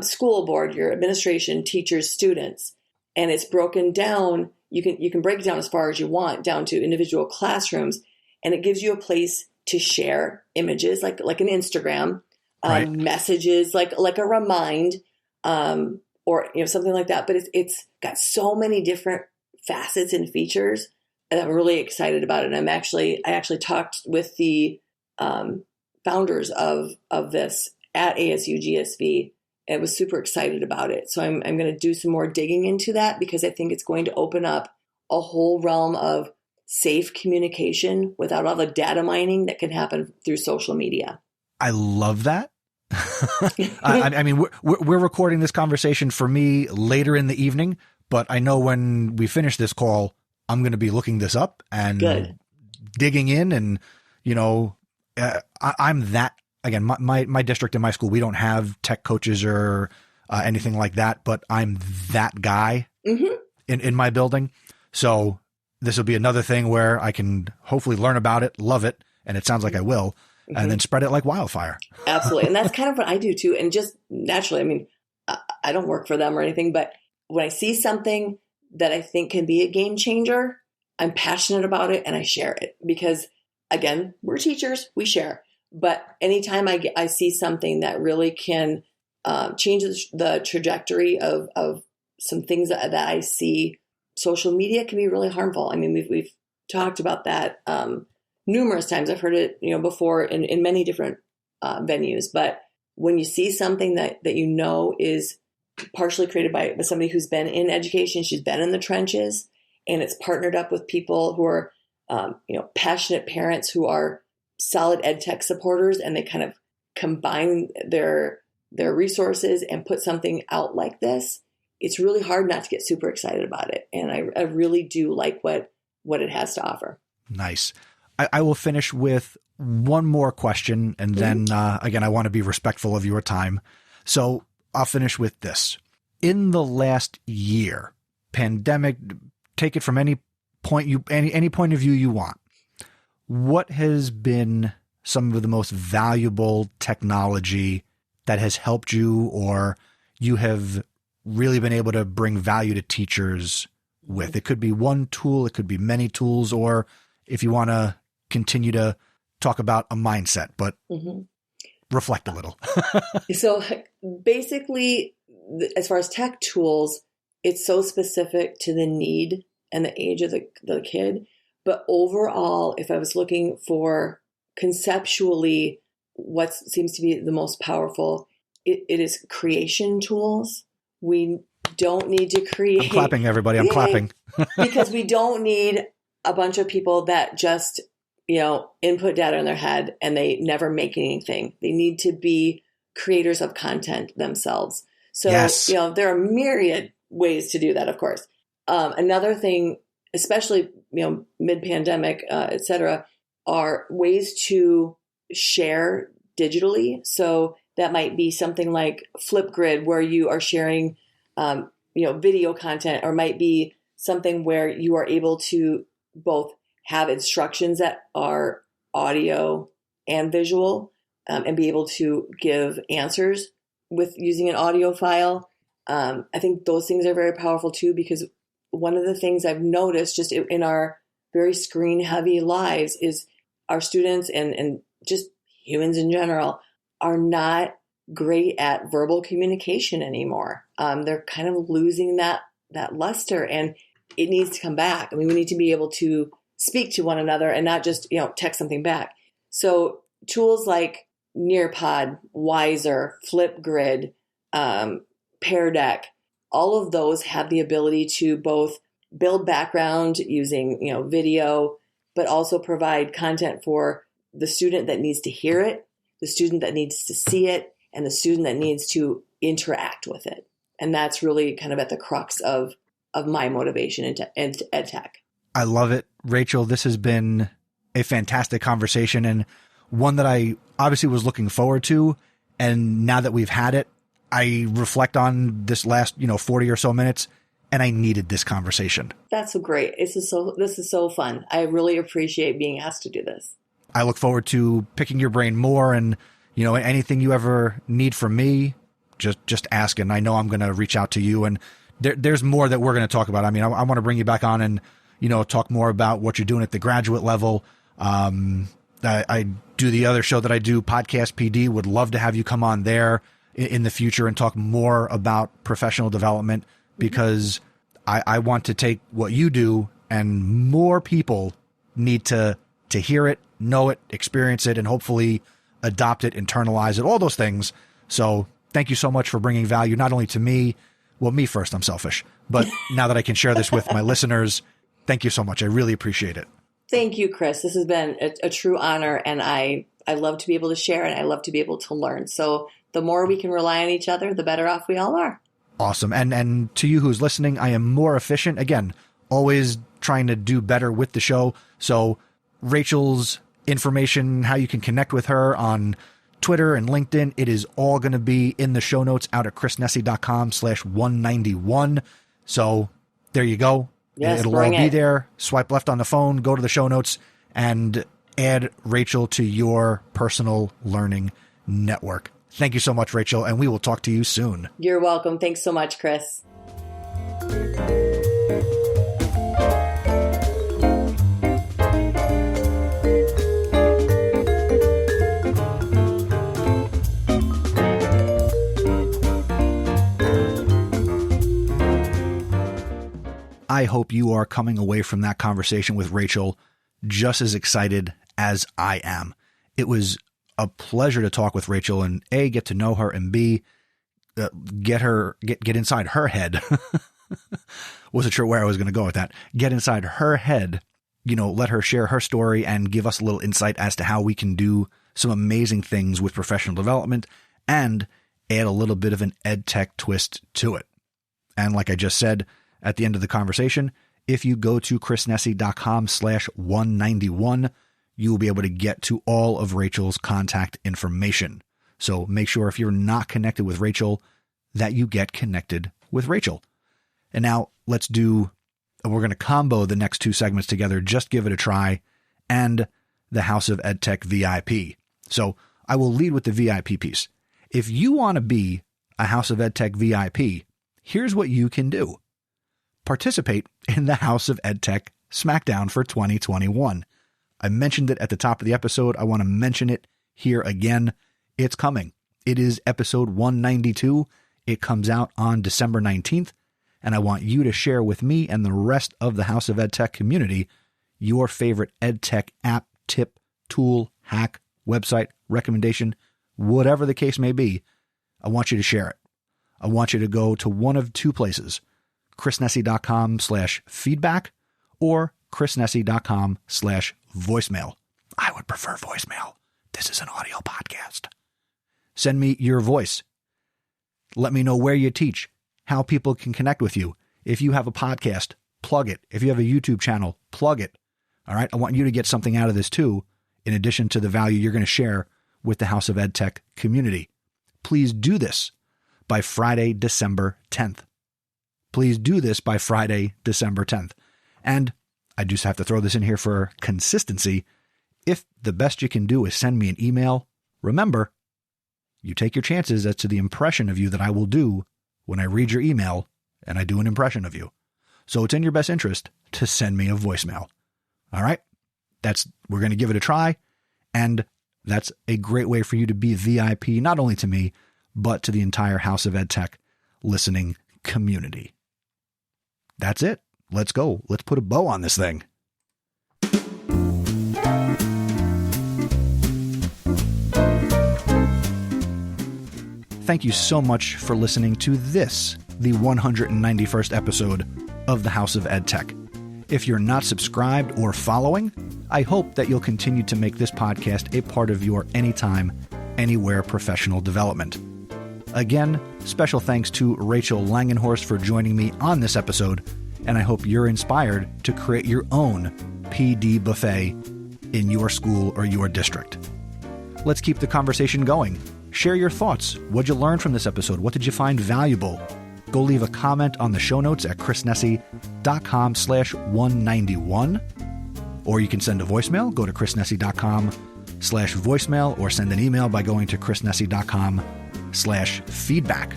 school board, your administration, teachers, students. And it's broken down. You can break it down as far as you want, down to individual classrooms. And it gives you a place to share images like an Instagram, right. Messages like a remind, or something like that. But it's got so many different facets and features, and I'm really excited about it. And I actually talked with the founders of this at ASU GSV, and was super excited about it. So I'm going to do some more digging into that, because I think it's going to open up a whole realm of safe communication without all the data mining that can happen through social media. I love that. I mean, we're recording this conversation for me later in the evening, but I know when we finish this call, I'm going to be looking this up and digging in. And, I'm that, again, my district and my school, we don't have tech coaches or anything like that, but I'm that guy in my building. So this will be another thing where I can hopefully learn about it, love it, and it sounds like I will, and then spread it like wildfire. Absolutely. And that's kind of what I do too. And just naturally, I mean, I don't work for them or anything, but when I see something that I think can be a game changer, I'm passionate about it and I share it because, again, we're teachers, we share. But anytime I see something that really can change the trajectory of some things that I see, social media can be really harmful. I mean, we've talked about that numerous times. I've heard it, before in many different venues. But when you see something that is partially created by somebody who's been in education, she's been in the trenches, and it's partnered up with people who are, passionate parents who are solid EdTech supporters, and they kind of combine their resources and put something out like this, it's really hard not to get super excited about it. And I really do like what it has to offer. Nice. I will finish with one more question, and then, again, I want to be respectful of your time. So I'll finish with this. In the last year, pandemic, take it from any point any point of view you want. What has been some of the most valuable technology that has helped you, or you have really been able to bring value to teachers with? It could be one tool, it could be many tools, or if you want to continue to talk about a mindset, but reflect a little. So basically, as far as tech tools, it's so specific to the need and the age of the kid. But overall, if I was looking for conceptually what seems to be the most powerful, it is creation tools. We don't need to create. I'm clapping, everybody. I'm clapping. Because we don't need a bunch of people that just, input data in their head and they never make anything. They need to be creators of content themselves. So, there are myriad ways to do that, of course. Another thing, especially, mid-pandemic, et cetera, are ways to share digitally. So that might be something like Flipgrid, where you are sharing, video content, or might be something where you are able to both have instructions that are audio and visual, and be able to give answers with using an audio file. I think those things are very powerful too, because one of the things I've noticed just in our very screen heavy lives is our students and just humans in general are not great at verbal communication anymore. They're kind of losing that luster, and it needs to come back. I mean, we need to be able to speak to one another and not just, text something back. So tools like Nearpod, Wiser, Flipgrid, Pear Deck, all of those have the ability to both build background using, video, but also provide content for the student that needs to hear it, the student that needs to see it, and the student that needs to interact with it. And that's really kind of at the crux of my motivation into EdTech. I love it. Rachel, this has been a fantastic conversation, and one that I obviously was looking forward to. And now that we've had it, I reflect on this last, 40 or so minutes, and I needed this conversation. That's so great. This is so fun. I really appreciate being asked to do this. I look forward to picking your brain more, and, anything you ever need from me, just ask. And I know I'm going to reach out to you, and there's more that we're going to talk about. I mean, I want to bring you back on and, talk more about what you're doing at the graduate level. I do the other show that I do, Podcast PD. Would love to have you come on there in the future and talk more about professional development, because I want to take what you do, and more people need to hear it, know it, experience it, and hopefully adopt it, internalize it, all those things. So thank you so much for bringing value, not only to me, well, me first, I'm selfish, but now that I can share this with my listeners, thank you so much. I really appreciate it. Thank you, Chris. This has been a true honor, and I love to be able to share, and I love to be able to learn. So the more we can rely on each other, the better off we all are. Awesome. And to you who's listening, I am more efficient. Again, always trying to do better with the show. So Rachel's information, how you can connect with her on Twitter and LinkedIn, it is all going to be in the show notes out at chrisnessy.com/191. So there you go. Yes, it'll all be there. Swipe left on the phone, go to the show notes, and add Rachel to your personal learning network. Thank you so much, Rachel, and we will talk to you soon. You're welcome. Thanks so much, Chris. I hope you are coming away from that conversation with Rachel just as excited as I am. It was a pleasure to talk with Rachel and A, get to know her, and B, get inside her head. Wasn't sure where I was going to go with that. Get inside her head, let her share her story and give us a little insight as to how we can do some amazing things with professional development and add a little bit of an EdTech twist to it. And like I just said at the end of the conversation, if you go to chrisnessy.com/191, you will be able to get to all of Rachel's contact information. So make sure if you're not connected with Rachel, that you get connected with Rachel. And now we're going to combo the next two segments together. Just give it a try. And the House of EdTech VIP. So I will lead with the VIP piece. If you want to be a House of EdTech VIP, here's what you can do. Participate in the House of EdTech Smackdown for 2021. I mentioned it at the top of the episode. I want to mention it here again. It's coming. It is episode 192. It comes out on December 19th. And I want you to share with me and the rest of the House of EdTech community your favorite EdTech app, tip, tool, hack, website, recommendation, whatever the case may be. I want you to share it. I want you to go to one of two places, chrisnessy.com/feedback or chrisnessy.com/voicemail. I would prefer voicemail. This is an audio podcast. Send me your voice. Let me know where you teach, how people can connect with you. If you have a podcast, plug it. If you have a YouTube channel, plug it. All right. I want you to get something out of this too, in addition to the value you're going to share with the House of EdTech community. Please do this by Friday, December 10th. Please do this by Friday, December 10th. And I just have to throw this in here for consistency. If the best you can do is send me an email, remember, you take your chances as to the impression of you that I will do when I read your email and I do an impression of you. So it's in your best interest to send me a voicemail. All right? We're going to give it a try. And that's a great way for you to be VIP, not only to me, but to the entire House of EdTech listening community. That's it. Let's go. Let's put a bow on this thing. Thank you so much for listening to this, the 191st episode of the House of EdTech. If you're not subscribed or following, I hope that you'll continue to make this podcast a part of your anytime, anywhere professional development. Again, special thanks to Rachel Langenhorst for joining me on this episode, and I hope you're inspired to create your own PD buffet in your school or your district. Let's keep the conversation going. Share your thoughts. What'd you learn from this episode? What did you find valuable? Go leave a comment on the show notes at chrisnessy.com/191. Or you can send a voicemail. Go to chrisnessy.com/voicemail or send an email by going to chrisnessy.com/feedback.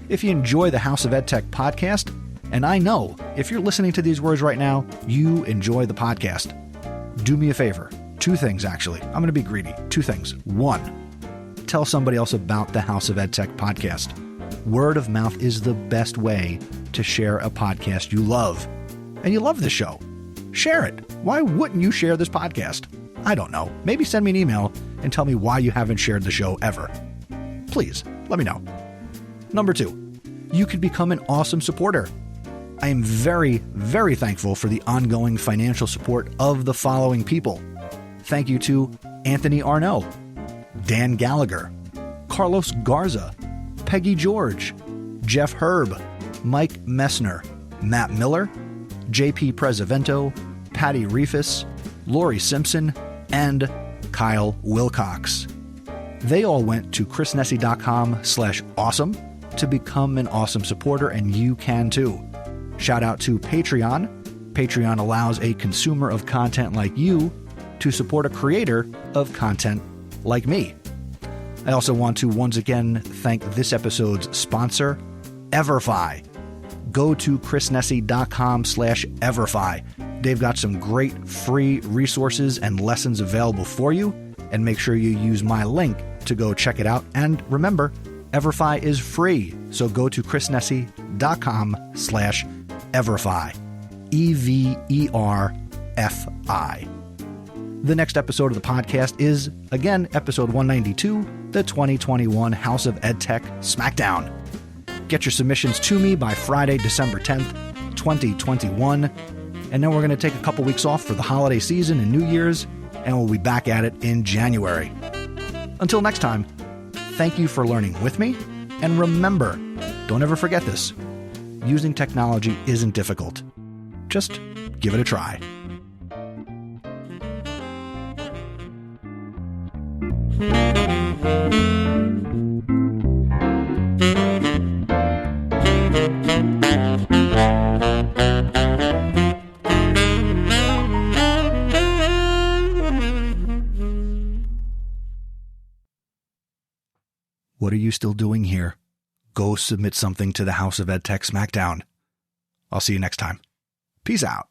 If you enjoy the House of EdTech podcast, and I know if you're listening to these words right now, you enjoy the podcast, do me a favor. Two things, actually. I'm going to be greedy. Two things. One, tell somebody else about the House of EdTech podcast. Word of mouth is the best way to share a podcast you love. And you love this show. Share it. Why wouldn't you share this podcast? I don't know. Maybe send me an email and tell me why you haven't shared the show ever. Please, let me know. Number two, you can become an awesome supporter. I am very, very thankful for the ongoing financial support of the following people. Thank you to Anthony Arnault, Dan Gallagher, Carlos Garza, Peggy George, Jeff Herb, Mike Messner, Matt Miller, JP Presavento, Patty Reefus, Lori Simpson, and Kyle Wilcox. They all went to chrisnessy.com/awesome to become an awesome supporter, and you can too. Shout out to Patreon. Patreon allows a consumer of content like you to support a creator of content like me. I also want to once again thank this episode's sponsor, Everfi. Go to chrisnessy.com/Everfi. They've got some great free resources and lessons available for you, and make sure you use my link to go check it out. And remember, Everfi is free, so go to chrisnessy.com/Everfi. EVERFI. The next episode of the podcast is, again, episode 192, the 2021 House of EdTech Smackdown. Get your submissions to me by Friday, December 10th, 2021. And then we're going to take a couple weeks off for the holiday season and New Year's, and we'll be back at it in January. Until next time, thank you for learning with me. And remember, don't ever forget this. Using technology isn't difficult. Just give it a try. What are you still doing here? Go submit something to the House of EdTech Smackdown. I'll see you next time. Peace out.